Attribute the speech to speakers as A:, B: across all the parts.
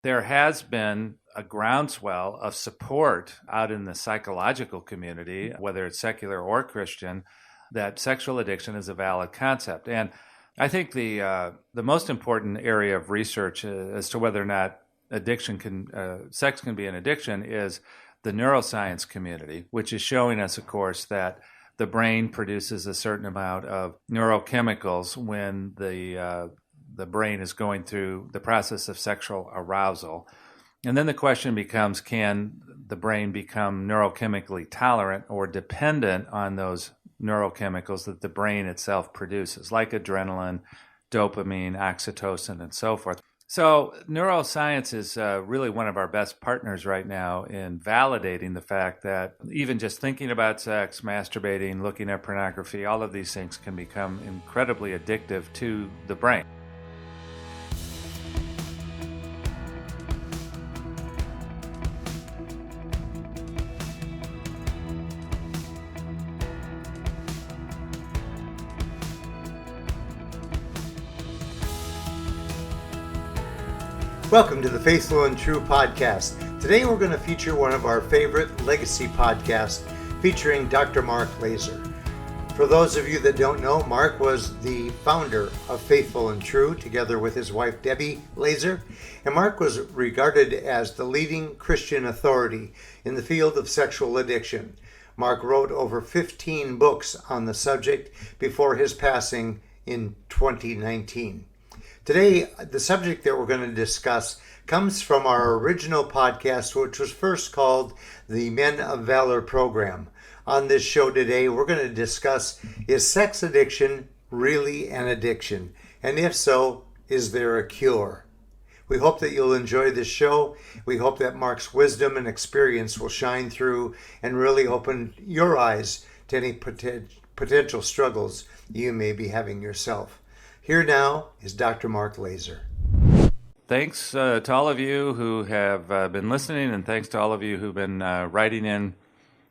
A: there has been a groundswell of support out in the psychological community, whether it's secular or Christian, that sexual addiction is a valid concept. And I think the most important area of research as to whether or not sex can be an addiction is the neuroscience community, which is showing us, of course, that the brain produces a certain amount of neurochemicals when the brain is going through the process of sexual arousal. And then the question becomes, can the brain become neurochemically tolerant or dependent on those neurochemicals that the brain itself produces, like adrenaline, dopamine, oxytocin, and so forth? So neuroscience is really one of our best partners right now in validating the fact that even just thinking about sex, masturbating, looking at pornography, all of these things can become incredibly addictive to the brain.
B: Welcome to the Faithful and True podcast. Today we're going to feature one of our favorite legacy podcasts featuring Dr. Mark Laaser. For those of you that don't know, Mark was the founder of Faithful and True together with his wife Debbie Laaser, and Mark was regarded as the leading Christian authority in the field of sexual addiction. Mark wrote over 15 books on the subject before his passing in 2019. Today, the subject that we're going to discuss comes from our original podcast, which was first called the Men of Valor program. On this show today, we're going to discuss, is sex addiction really an addiction? And if so, is there a cure? We hope that you'll enjoy this show. We hope that Mark's wisdom and experience will shine through and really open your eyes to any potential struggles you may be having yourself. Here now is Dr. Mark Laaser.
A: Thanks to all of you who have been listening, and thanks to all of you who've been writing in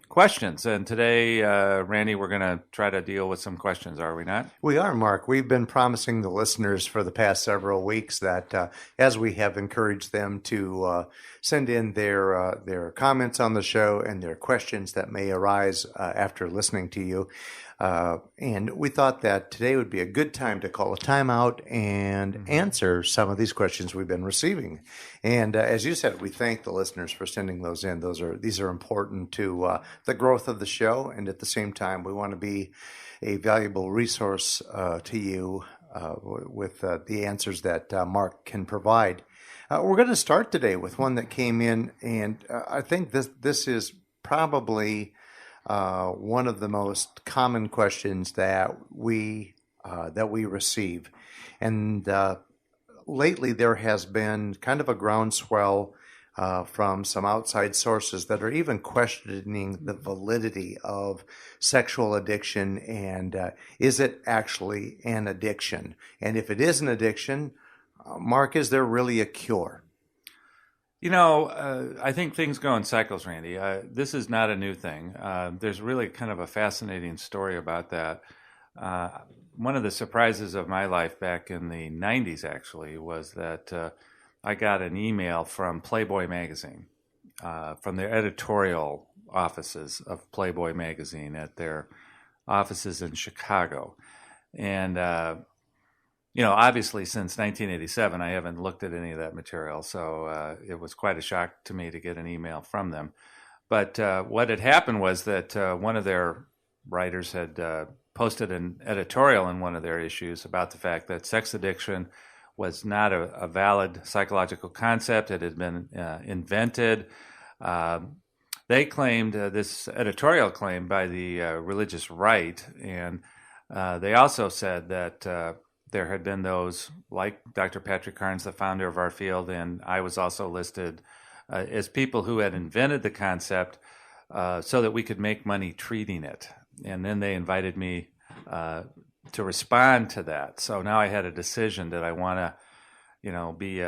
A: questions. And today, Randy, we're going to try to deal with some questions, are we not?
B: We are, Mark. We've been promising the listeners for the past several weeks that as we have encouraged them to send in their comments on the show and their questions that may arise after listening to you, and we thought that today would be a good time to call a timeout and answer some of these questions we've been receiving. And as you said, we thank the listeners for sending those in. These are important to the growth of the show, and at the same time, we want to be a valuable resource to you with the answers that Mark can provide. We're going to start today with one that came in, and I think this is probably one of the most common questions that we receive, and lately there has been kind of a groundswell from some outside sources that are even questioning the validity of sexual addiction and is it actually an addiction? And if it is an addiction, Mark, is there really a cure?
A: You know, I think things go in cycles, Randy. This is not a new thing. There's really kind of a fascinating story about that. One of the surprises of my life back in the 90s, actually, was that I got an email from Playboy magazine, from their editorial offices of Playboy magazine at their offices in Chicago. And obviously since 1987, I haven't looked at any of that material, so it was quite a shock to me to get an email from them. But what had happened was that one of their writers had posted an editorial in one of their issues about the fact that sex addiction was not a valid psychological concept. It had been invented. They claimed, this editorial claimed by the religious right, and they also said that there had been those, like Dr. Patrick Carnes, the founder of our field, and I was also listed as people who had invented the concept so that we could make money treating it. And then they invited me to respond to that. So now I had a decision that I want to, be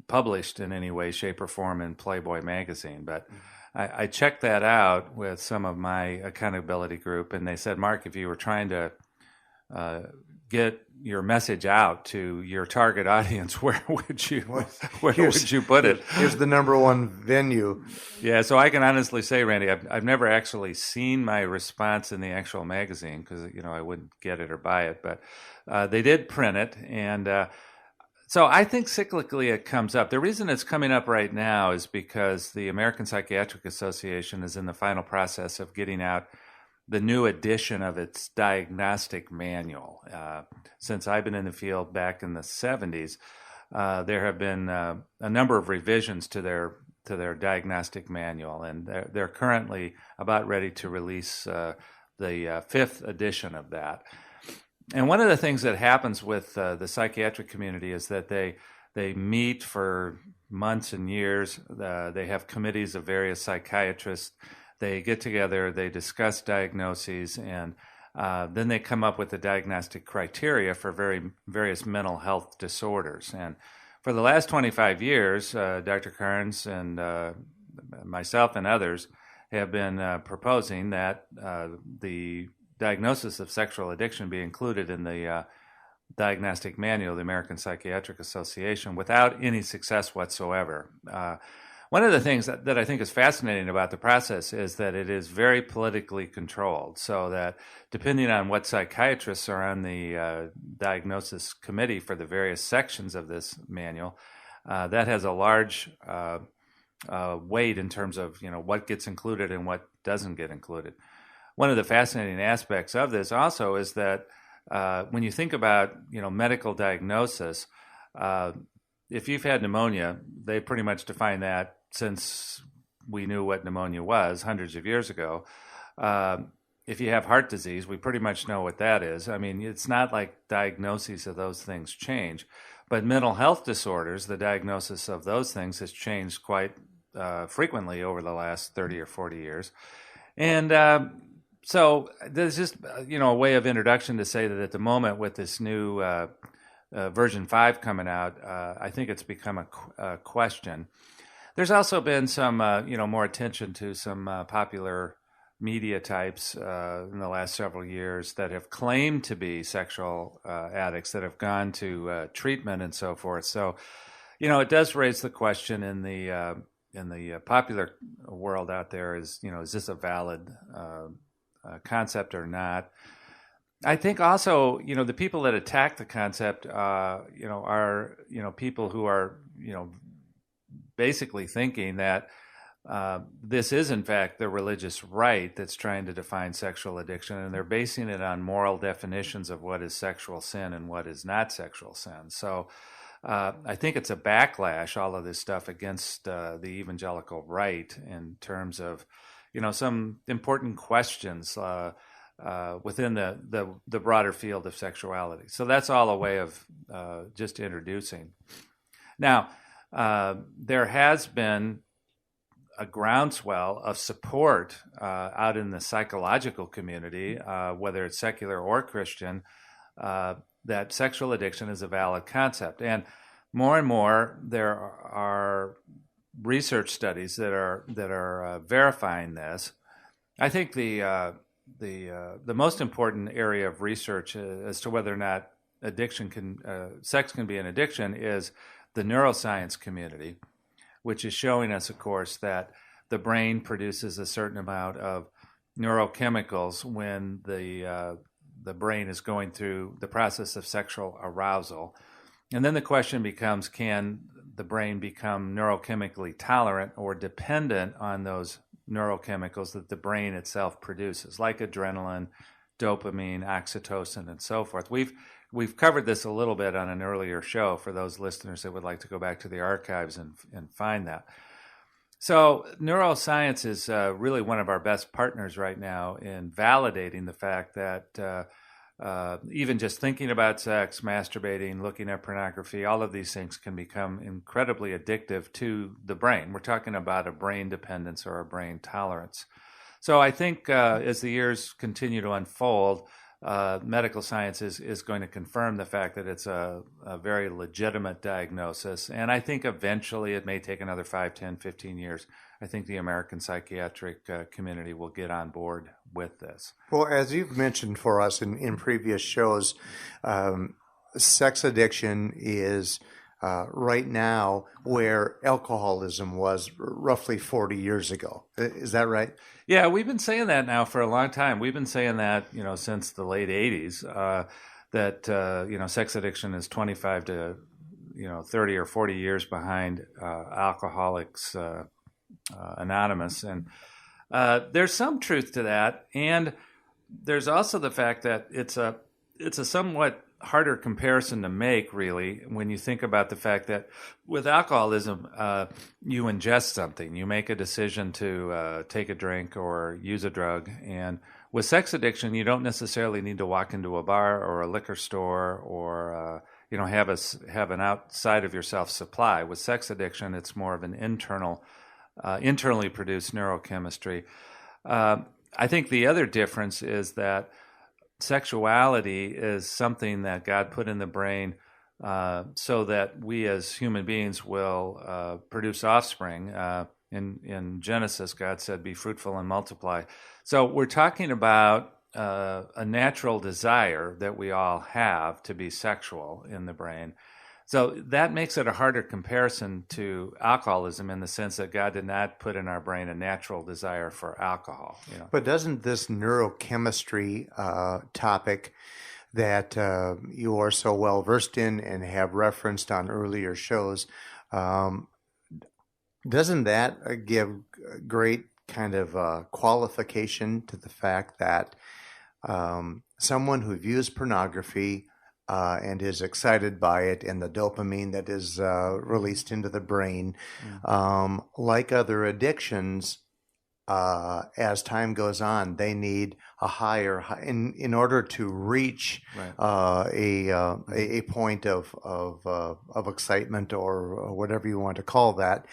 A: published in any way, shape, or form in Playboy magazine. But I checked that out with some of my accountability group, and they said, Mark, if you were trying to get your message out to your target audience, where would you put it?
B: Here's the number one venue.
A: Yeah, so I can honestly say, Randy, I've never actually seen my response in the actual magazine because I wouldn't get it or buy it, but they did print it, and so I think cyclically it comes up. The reason it's coming up right now is because the American Psychiatric Association is in the final process of getting out the new edition of its diagnostic manual. Since I've been in the field back in the 70s, there have been a number of revisions to their diagnostic manual, and they're currently about ready to release the fifth edition of that. And one of the things that happens with the psychiatric community is that they meet for months and years. They have committees of various psychiatrists. They get together, they discuss diagnoses, and then they come up with the diagnostic criteria for various mental health disorders. And for the last 25 years, Dr. Carnes and myself and others have been proposing that the diagnosis of sexual addiction be included in the diagnostic manual of the American Psychiatric Association without any success whatsoever. One of the things that I think is fascinating about the process is that it is very politically controlled, so that depending on what psychiatrists are on the diagnosis committee for the various sections of this manual, that has a large weight in terms of what gets included and what doesn't get included. One of the fascinating aspects of this also is that when you think about medical diagnosis, if you've had pneumonia, they pretty much define that since we knew what pneumonia was hundreds of years ago. If you have heart disease, we pretty much know what that is. I mean, it's not like diagnoses of those things change. But mental health disorders, the diagnosis of those things has changed quite frequently over the last 30 or 40 years. And so there's just, a way of introduction to say that at the moment with this new version 5 coming out, I think it's become a question. There's also been some, more attention to some popular media types in the last several years that have claimed to be sexual addicts that have gone to treatment and so forth. So, it does raise the question in the popular world out there: is this a valid concept or not? I think also, the people that attack the concept, are people who are, basically thinking that this is in fact the religious right that's trying to define sexual addiction, and they're basing it on moral definitions of what is sexual sin and what is not sexual sin. So I think it's a backlash, all of this stuff, against the evangelical right in terms of, some important questions within the broader field of sexuality. So that's all a way of just introducing. Now, there has been a groundswell of support out in the psychological community, whether it's secular or Christian, that sexual addiction is a valid concept. And more there are research studies that are verifying this. I think the most important area of research as to whether or not sex can be an addiction is the neuroscience community, which is showing us, of course, that the brain produces a certain amount of neurochemicals when the brain is going through the process of sexual arousal. And then the question becomes, can the brain become neurochemically tolerant or dependent on those neurochemicals that the brain itself produces, like adrenaline, dopamine, oxytocin, and so forth? We've covered this a little bit on an earlier show for those listeners that would like to go back to the archives and find that. So neuroscience is really one of our best partners right now in validating the fact that even just thinking about sex, masturbating, looking at pornography, all of these things can become incredibly addictive to the brain. We're talking about a brain dependence or a brain tolerance. So I think as the years continue to unfold, medical science is going to confirm the fact that it's a very legitimate diagnosis. And I think eventually it may take another 5, 10, 15 years. I think the American psychiatric community will get on board with this.
B: Well, as you've mentioned for us in previous shows, sex addiction is right now where alcoholism was roughly 40 years ago. Is that right?
A: Yeah, we've been saying that now for a long time. We've been saying that, since the late 80s, that, sex addiction is 25 to, 30 or 40 years behind Alcoholics Anonymous. And there's some truth to that. And there's also the fact that it's a somewhat harder comparison to make, really, when you think about the fact that with alcoholism, you ingest something. You make a decision to take a drink or use a drug. And with sex addiction, you don't necessarily need to walk into a bar or a liquor store or have an outside of yourself supply. With sex addiction, it's more of an internally produced neurochemistry. I think the other difference is that sexuality is something that God put in the brain so that we as human beings will produce offspring. In Genesis, God said, "Be fruitful and multiply." So we're talking about a natural desire that we all have to be sexual in the brain. So that makes it a harder comparison to alcoholism in the sense that God did not put in our brain a natural desire for alcohol.
B: But doesn't this neurochemistry topic that you are so well versed in and have referenced on earlier shows, doesn't that give great kind of qualification to the fact that someone who views pornography and is excited by it and the dopamine that is released into the brain, like other addictions, as time goes on, they need a higher in order to reach a point of excitement or whatever you want to call that.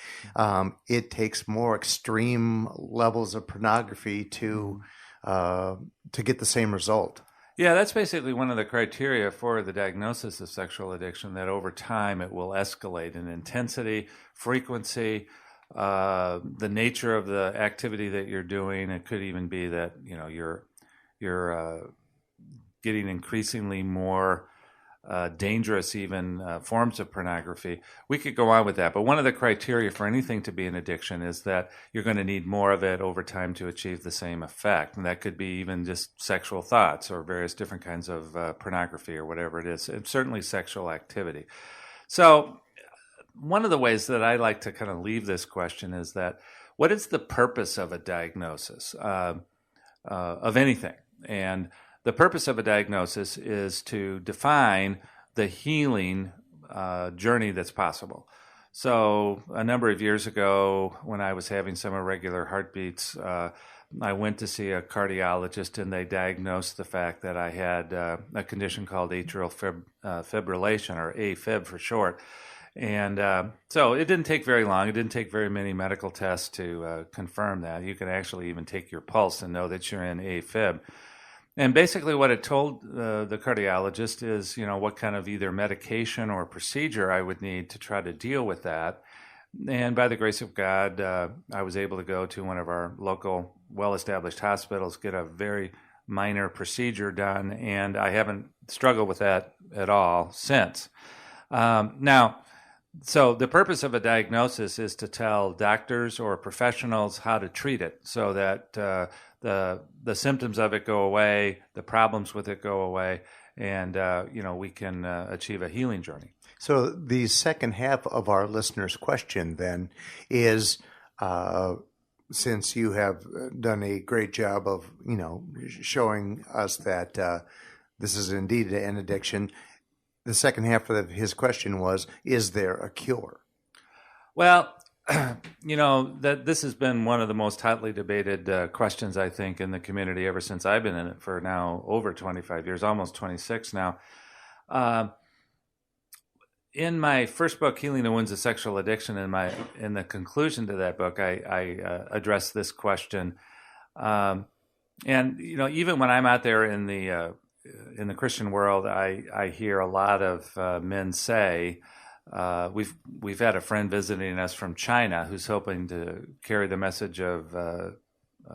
B: It takes more extreme levels of pornography to get the same result.
A: Yeah, that's basically one of the criteria for the diagnosis of sexual addiction, that over time it will escalate in intensity, frequency, the nature of the activity that you're doing. It could even be that, you're getting increasingly more dangerous even forms of pornography. We could go on with that, but one of the criteria for anything to be an addiction is that you're going to need more of it over time to achieve the same effect. And that could be even just sexual thoughts or various different kinds of pornography or whatever it is. It's certainly sexual activity. So one of the ways that I like to kind of leave this question is that what is the purpose of a diagnosis of anything? And the purpose of a diagnosis is to define the healing journey that's possible. So a number of years ago, when I was having some irregular heartbeats, I went to see a cardiologist, and they diagnosed the fact that I had a condition called atrial fibrillation, or AFib for short. And so it didn't take very long. It didn't take very many medical tests to confirm that. You can actually even take your pulse and know that you're in AFib. And basically what it told the cardiologist is, what kind of either medication or procedure I would need to try to deal with that. And by the grace of God, I was able to go to one of our local well-established hospitals, get a very minor procedure done, and I haven't struggled with that at all since. So the purpose of a diagnosis is to tell doctors or professionals how to treat it so that the symptoms of it go away, the problems with it go away, and we can achieve a healing journey.
B: So the second half of our listener's question then is, since you have done a great job of showing us that this is indeed an addiction, the second half of his question was, is there a cure?
A: Well, that this has been one of the most hotly debated questions, I think, in the community ever since I've been in it for now over 25 years, almost 26 now. In my first book, Healing the Wounds of Sexual Addiction, in the conclusion to that book, I addressed this question. And even when I'm out there in in the Christian world, I hear a lot of men say, we've had a friend visiting us from China who's hoping to carry the message of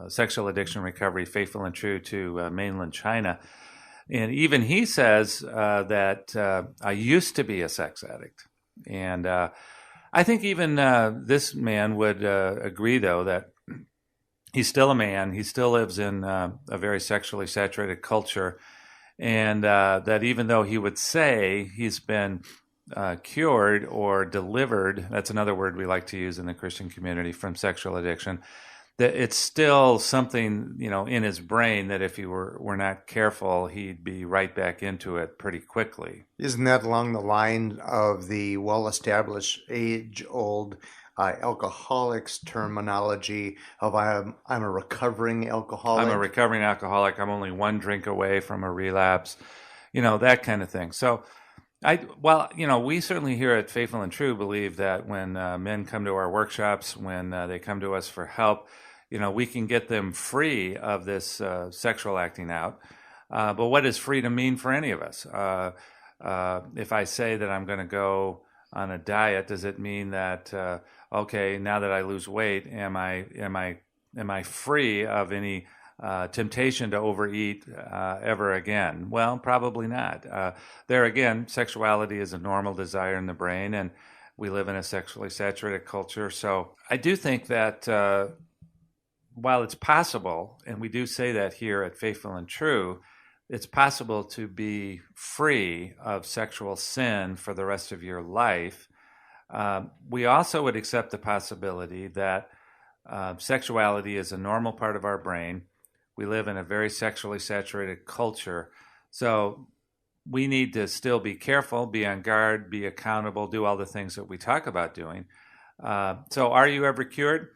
A: sexual addiction recovery, faithful and true, to mainland China. And even he says that I used to be a sex addict. And I think even this man would agree, though, that he's still a man. He still lives in a very sexually saturated culture. And that even though he would say he's been cured or delivered, that's another word we like to use in the Christian community, from sexual addiction, that it's still something, in his brain that if he were not careful, he'd be right back into it pretty quickly.
B: Isn't that along the line of the well-established, age-old alcoholics terminology of I'm a recovering alcoholic?
A: I'm a recovering alcoholic. I'm only one drink away from a relapse, that kind of thing. So we certainly here at Faithful and True believe that when men come to our workshops, when they come to us for help, we can get them free of this sexual acting out. But what does freedom mean for any of us? If I say that I'm going to go on a diet, does it mean that okay, now that I lose weight, am I free of any temptation to overeat ever again? Well, probably not. There again, sexuality is a normal desire in the brain, and we live in a sexually saturated culture. So I do think that while it's possible, and we do say that here at Faithful and True, it's possible to be free of sexual sin for the rest of your life. We also would accept the possibility that sexuality is a normal part of our brain. We live in a very sexually saturated culture. So we need to still be careful, be on guard, be accountable, do all the things that we talk about doing. So are you ever cured?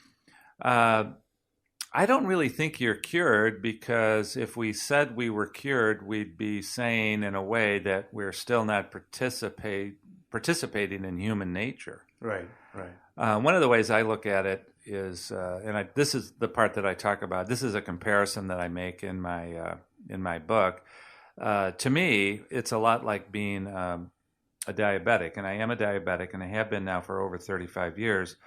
A: I don't really think you're cured, because if we said we were cured, we'd be saying in a way that we're still not participating in human nature.
B: Right.
A: One of the ways I look at it is, this is the part that I talk about. This is a comparison that I make in my book. To me, it's a lot like being a diabetic, and I am a diabetic, and I have been now for over 35 years.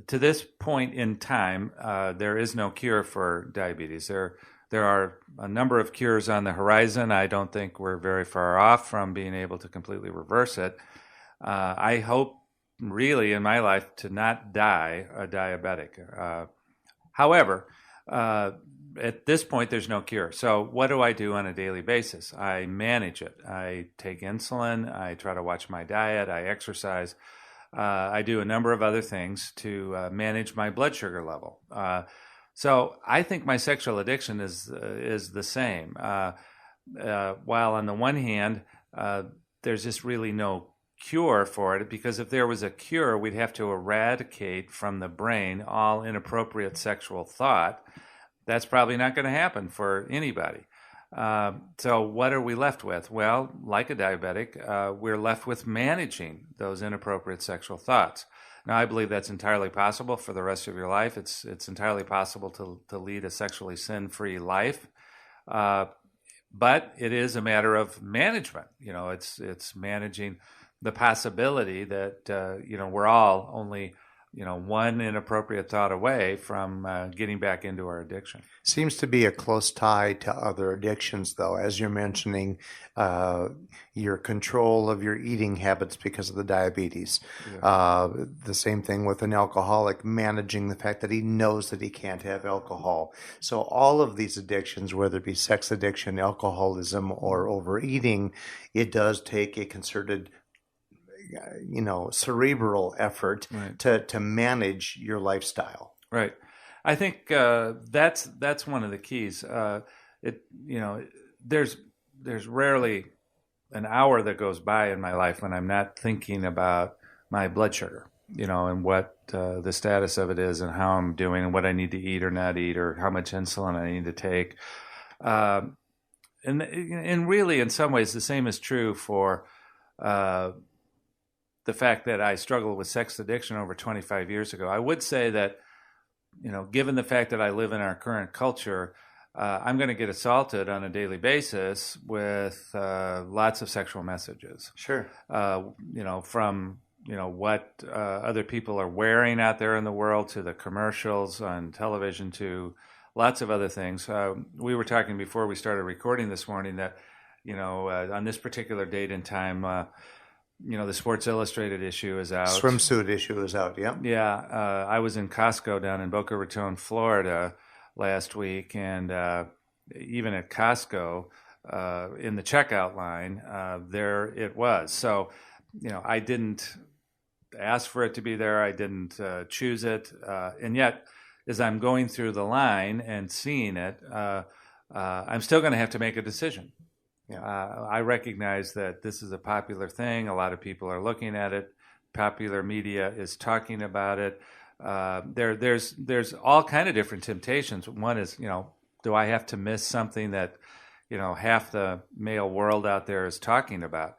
A: To this point in time, there is no cure for diabetes. There are a number of cures on the horizon. I don't think we're very far off from being able to completely reverse it. I hope really in my life to not die a diabetic. However, at this point, there's no cure. So what do I do on a daily basis? I manage it. I take insulin. I try to watch my diet. I exercise. I do a number of other things to manage my blood sugar level. So I think my sexual addiction is the same. While on the one hand, there's just really no cure for it, because if there was a cure, we'd have to eradicate from the brain all inappropriate sexual thought. That's probably not going to happen for anybody. So what are we left with? Well, like a diabetic, we're left with managing those inappropriate sexual thoughts. Now, I believe that's entirely possible for the rest of your life. It's entirely possible to lead a sexually sin-free life. But it is a matter of management. It's managing the possibility that, we're all only, one inappropriate thought away from getting back into our addiction.
B: Seems to be a close tie to other addictions, though, as you're mentioning your control of your eating habits because of the diabetes. Yeah. The same thing with an alcoholic, managing the fact that he knows that he can't have alcohol. So all of these addictions, whether it be sex addiction, alcoholism, or overeating, it does take a concerted cerebral effort, right, to manage your lifestyle.
A: Right. I think that's one of the keys. There's rarely an hour that goes by in my life when I'm not thinking about my blood sugar, and what the status of it is, and how I'm doing, and what I need to eat or not eat, or how much insulin I need to take. And really, in some ways, the same is true for the fact that I struggled with sex addiction over 25 years ago. I would say that, given the fact that I live in our current culture, I'm going to get assaulted on a daily basis with lots of sexual messages.
B: Sure.
A: From what other people are wearing out there in the world, to the commercials on television, to lots of other things. We were talking before we started recording this morning that, on this particular date and time, the Sports Illustrated issue is out.
B: Swimsuit issue is out, yeah.
A: Yeah. I was in Costco down in Boca Raton, Florida last week, and even at Costco, in the checkout line, there it was. So, I didn't ask for it to be there. I didn't choose it. And yet, as I'm going through the line and seeing it, I'm still going to have to make a decision.
B: Yeah.
A: I recognize that this is a popular thing. A lot of people are looking at it. Popular media is talking about it. There's all kind of different temptations. One is, do I have to miss something that, half the male world out there is talking about?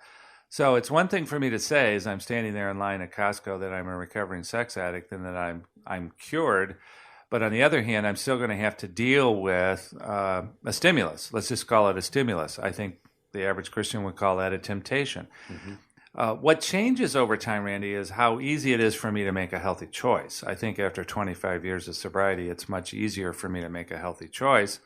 A: So it's one thing for me to say, as I'm standing there in line at Costco, that I'm a recovering sex addict and that I'm cured. But on the other hand, I'm still going to have to deal with a stimulus. Let's just call it a stimulus. I think the average Christian would call that a temptation. Mm-hmm. What changes over time, Randy, is how easy it is for me to make a healthy choice. I think after 25 years of sobriety, it's much easier for me to make a healthy choice.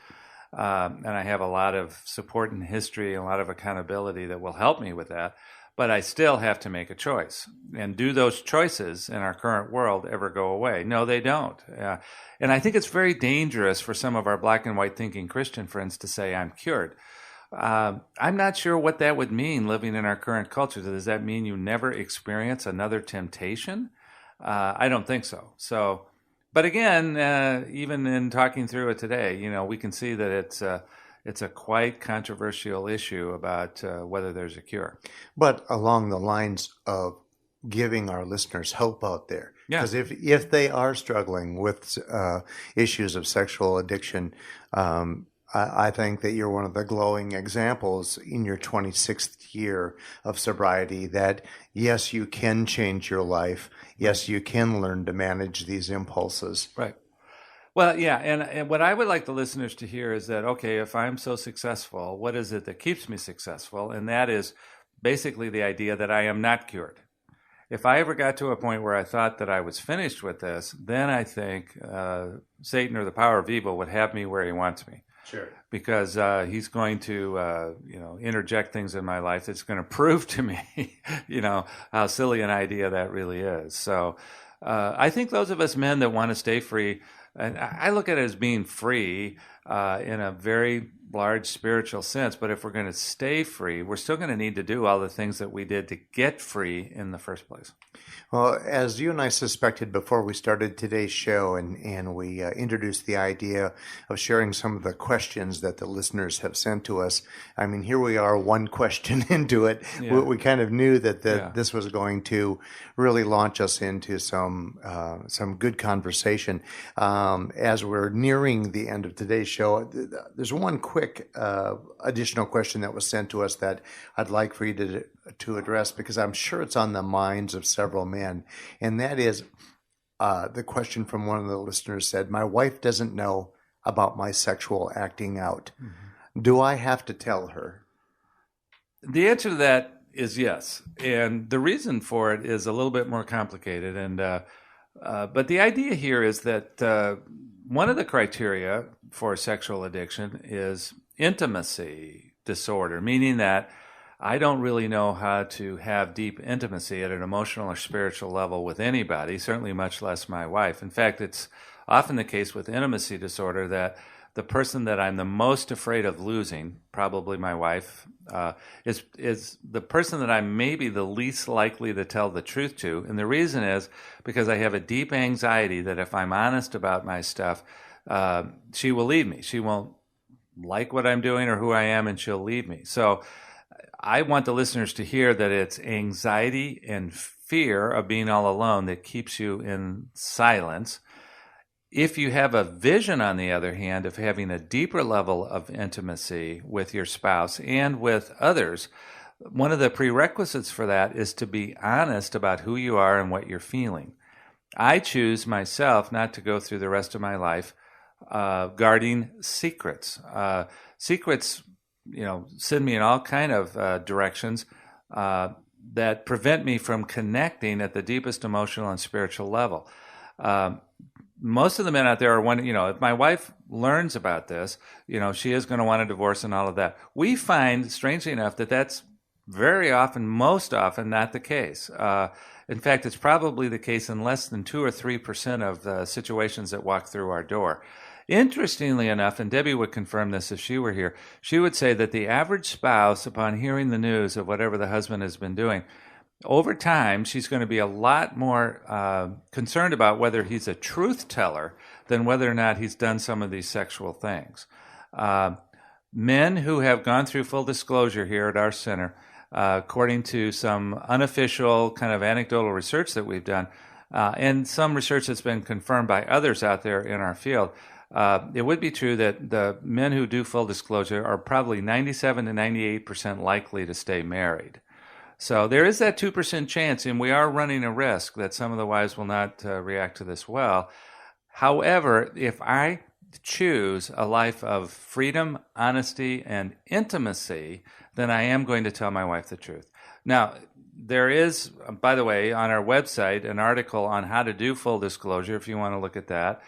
A: And I have a lot of support and history and a lot of accountability that will help me with that. But I still have to make a choice. And do those choices in our current world ever go away? No, they don't. And I think it's very dangerous for some of our black and white thinking Christian friends to say, I'm cured. I'm not sure what that would mean living in our current culture. Does that mean you never experience another temptation? I don't think so. But again, even in talking through it today, we can see that it's a quite controversial issue about whether there's a cure.
B: But along the lines of giving our listeners hope out there. Because
A: Yeah.
B: if they are struggling with issues of sexual addiction, I think that you're one of the glowing examples in your 26th year of sobriety that, yes, you can change your life. Yes, you can learn to manage these impulses.
A: Right. Well, yeah, and what I would like the listeners to hear is that, okay, if I'm so successful, what is it that keeps me successful? And that is basically the idea that I am not cured. If I ever got to a point where I thought that I was finished with this, then I think Satan or the power of evil would have me where he wants me.
B: Sure.
A: Because he's going to, interject things in my life that's going to prove to me, how silly an idea that really is. So I think those of us men that want to stay free, and I look at it as being free in a very large spiritual sense, but if we're going to stay free, we're still going to need to do all the things that we did to get free in the first place.
B: Well, as you and I suspected before we started today's show and we introduced the idea of sharing some of the questions that the listeners have sent to us, I mean, here we are one question into it.
A: Yeah.
B: We kind of knew that this was going to really launch us into some good conversation. As we're nearing the end of today's show, there's one quick additional question that was sent to us that I'd like for you to address, because I'm sure it's on the minds of several men. And that is the question from one of the listeners said, my wife doesn't know about my sexual acting out. Mm-hmm. Do I have to tell her?
A: The answer to that is yes. And the reason for it is a little bit more complicated. And but the idea here is that one of the criteria for sexual addiction is intimacy disorder, meaning that I don't really know how to have deep intimacy at an emotional or spiritual level with anybody, certainly much less my wife. In fact, it's often the case with intimacy disorder that the person that I'm the most afraid of losing, probably my wife, is the person that I'm maybe the least likely to tell the truth to. And the reason is because I have a deep anxiety that if I'm honest about my stuff, she will leave me. She won't like what I'm doing or who I am, and she'll leave me. So I want the listeners to hear that it's anxiety and fear of being all alone that keeps you in silence. If you have a vision, on the other hand, of having a deeper level of intimacy with your spouse and with others, one of the prerequisites for that is to be honest about who you are and what you're feeling. I choose myself not to go through the rest of my life guarding secrets. Secrets, send me in all kind of directions that prevent me from connecting at the deepest emotional and spiritual level. Most of the men out there are wondering, if my wife learns about this, she is going to want a divorce and all of that. We find, strangely enough, that that's very often, most often, not the case. In fact, it's probably the case in less than 2 or 3% of the situations that walk through our door. Interestingly enough, and Debbie would confirm this if she were here, she would say that the average spouse, upon hearing the news of whatever the husband has been doing, over time, she's going to be a lot more concerned about whether he's a truth teller than whether or not he's done some of these sexual things. Men who have gone through full disclosure here at our center, according to some unofficial kind of anecdotal research that we've done, and some research that's been confirmed by others out there in our field, it would be true that the men who do full disclosure are probably 97 to 98% likely to stay married. So there is that 2% chance, and we are running a risk that some of the wives will not react to this well. However, if I choose a life of freedom, honesty, and intimacy, then I am going to tell my wife the truth. Now, there is, by the way, on our website, an article on how to do full disclosure, if you want to look at that.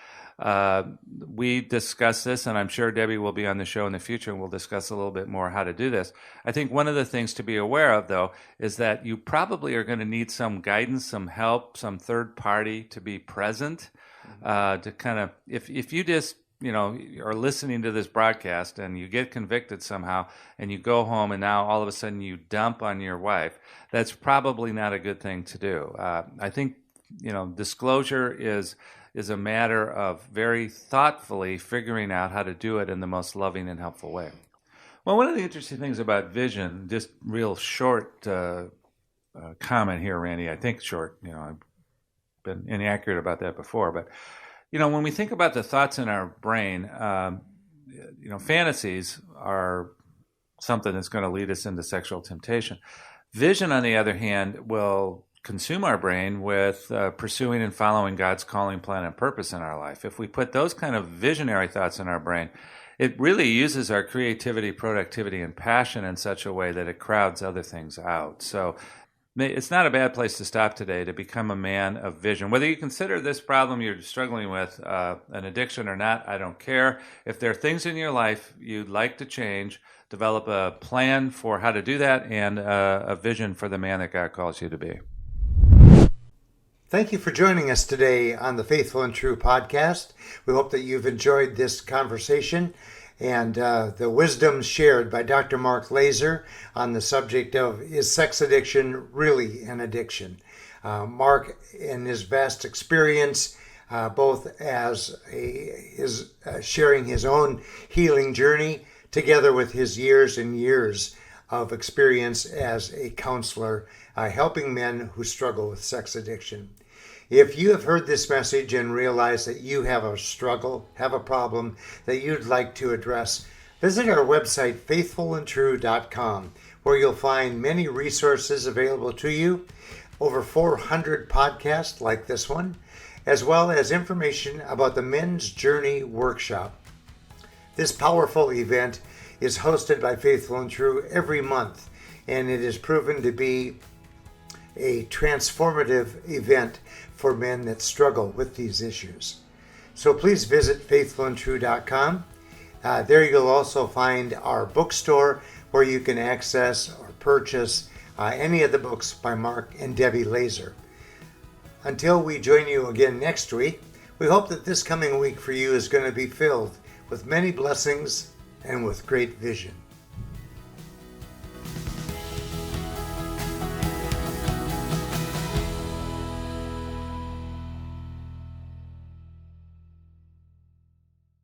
A: We discuss this, and I'm sure Debbie will be on the show in the future, and we'll discuss a little bit more how to do this. I think one of the things to be aware of, though, is that you probably are going to need some guidance, some help, some third party to be present, to kind of, if you just, are listening to this broadcast and you get convicted somehow and you go home and now all of a sudden you dump on your wife, that's probably not a good thing to do. I think, disclosure is a matter of very thoughtfully figuring out how to do it in the most loving and helpful way. Well, one of the interesting things about vision, just real short comment here, Randy, I think short, I've been inaccurate about that before, but, when we think about the thoughts in our brain, fantasies are something that's going to lead us into sexual temptation. Vision, on the other hand, will consume our brain with pursuing and following God's calling, plan, and purpose in our life. If we put those kind of visionary thoughts in our brain, it really uses our creativity, productivity, and passion in such a way that it crowds other things out. So it's not a bad place to stop today to become a man of vision. Whether you consider this problem you're struggling with an addiction or not, I don't care. If there are things in your life you'd like to change, develop a plan for how to do that and a vision for the man that God calls you to be.
B: Thank you for joining us today on the Faithful and True podcast. We hope that you've enjoyed this conversation and the wisdom shared by Dr. Mark Laaser on the subject of, is sex addiction really an addiction? Mark, in his vast experience, both as sharing his own healing journey, together with his years and years of experience as a counselor, helping men who struggle with sex addiction. If you have heard this message and realize that you have a struggle, have a problem that you'd like to address, visit our website, faithfulandtrue.com, where you'll find many resources available to you, over 400 podcasts like this one, as well as information about the Men's Journey Workshop. This powerful event is hosted by Faithful and True every month, and it is proven to be a transformative event for men that struggle with these issues. So please visit faithfulandtrue.com. There you'll also find our bookstore where you can access or purchase any of the books by Mark and Debbie Laaser. Until we join you again next week, we hope that this coming week for you is going to be filled with many blessings and with great vision.